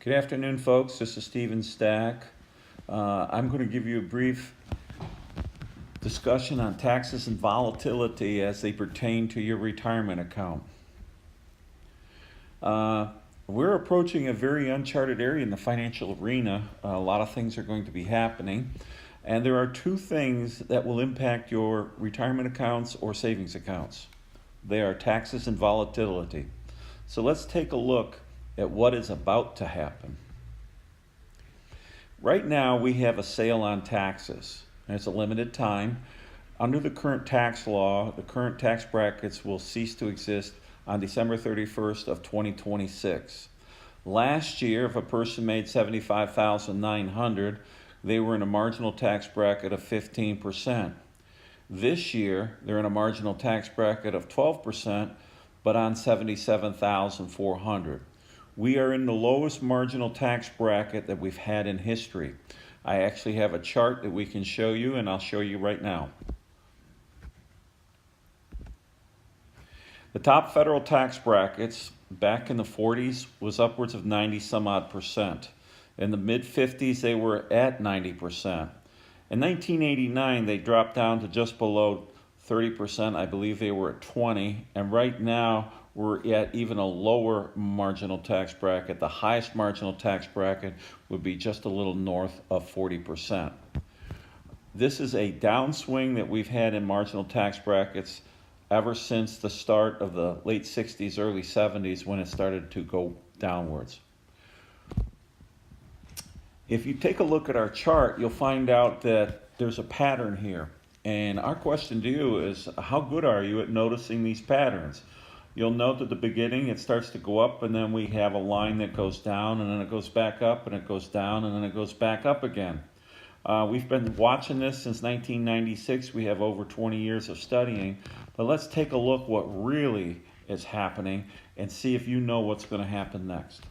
Good afternoon, folks. This is Stephen Stack. I'm going to give you a brief discussion on taxes and volatility as they pertain to your retirement account. We're approaching a very uncharted area in the financial arena. A lot of things are going to be happening, and there are two things that will impact your retirement accounts or savings accounts. They are taxes and volatility. So let's take a look at what is about to happen. Right now we have a sale on taxes, and it's a limited time. Under the current tax law, the current tax brackets will cease to exist on December 31st of 2026. Last year, if a person made $75,900, they were in a marginal tax bracket of 15%. This year, they're in a marginal tax bracket of 12%, but on $77,400. We are in the lowest marginal tax bracket that we've had in history. I actually have a chart that we can show you, and I'll show you right now. The top federal tax brackets back in the 40s was upwards of 90 some odd percent. In the mid 50s, they were at 90%. In 1989, they dropped down to just below 30%. I believe they were at 20, and right now we're at even a lower marginal tax bracket. The highest marginal tax bracket would be just a little north of 40%. This is a downswing that we've had in marginal tax brackets ever since the start of the late 60s, early 70s, when it started to go downwards. If you take a look at our chart, you'll find out that there's a pattern here. And our question to you is, how good are you at noticing these patterns? You'll note at the beginning it starts to go up, and then we have a line that goes down, and then it goes back up, and it goes down, and then it goes back up again. We've been watching this since 1996. We have over 20 years of studying. But let's take a look what really is happening and see if you know what's going to happen next.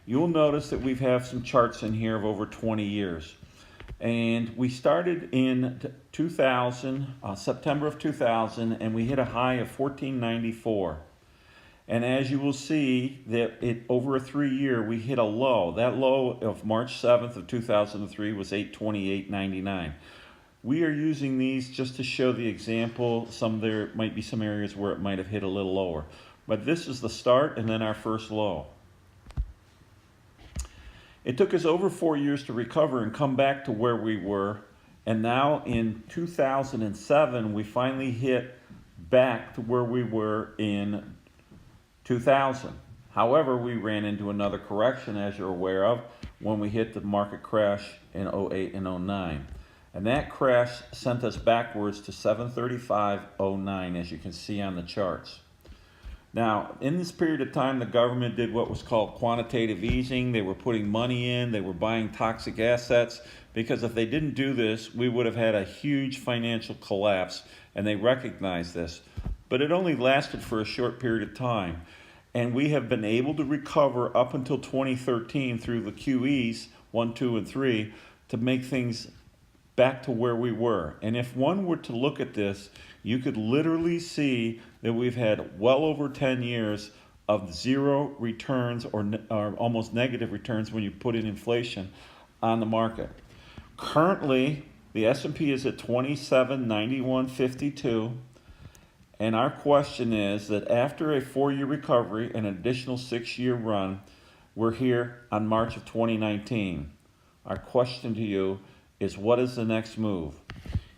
You'll notice that we have some charts in here of over 20 years. And we started in 2000, September of 2000, and we hit a high of 1494. And as you will see, that over a 3-year, we hit a low. That low of March 7th of 2003 was 828.99. We are using these just to show the example. There might be some areas where it might have hit a little lower. But this is the start and then our first low. It took us over 4 years to recover and come back to where we were. And now in 2007, we finally hit back to where we were in 2000. However, we ran into another correction, as you're aware of, when we hit the market crash in 08 and 09. And that crash sent us backwards to 735.09, as you can see on the charts. Now, in this period of time, the government did what was called quantitative easing. They were putting money in, they were buying toxic assets, because if they didn't do this, we would have had a huge financial collapse, and they recognized this. But it only lasted for a short period of time. And we have been able to recover up until 2013 through the QEs 1, 2, and 3 to make things back to where we were. And if one were to look at this, you could literally see that we've had well over 10 years of zero returns or almost negative returns when you put in inflation on the market. Currently, the S&P is at 2791.52. And our question is that after a 4-year recovery and an additional 6-year run, we're here on March of 2019. Our question to you is, what is the next move?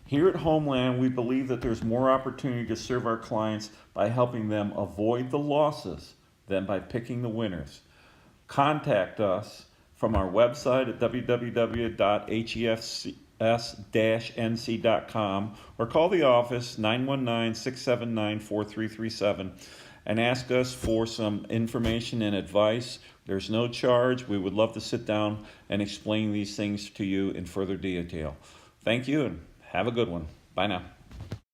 Here at Homeland, we believe that there's more opportunity to serve our clients by helping them avoid the losses than by picking the winners. Contact us from our website at www.hefs-nc.com or call the office 919-679-4337 and ask us for some information and advice. There's no charge. We would love to sit down and explain these things to you in further detail. Thank you and have a good one. Bye now.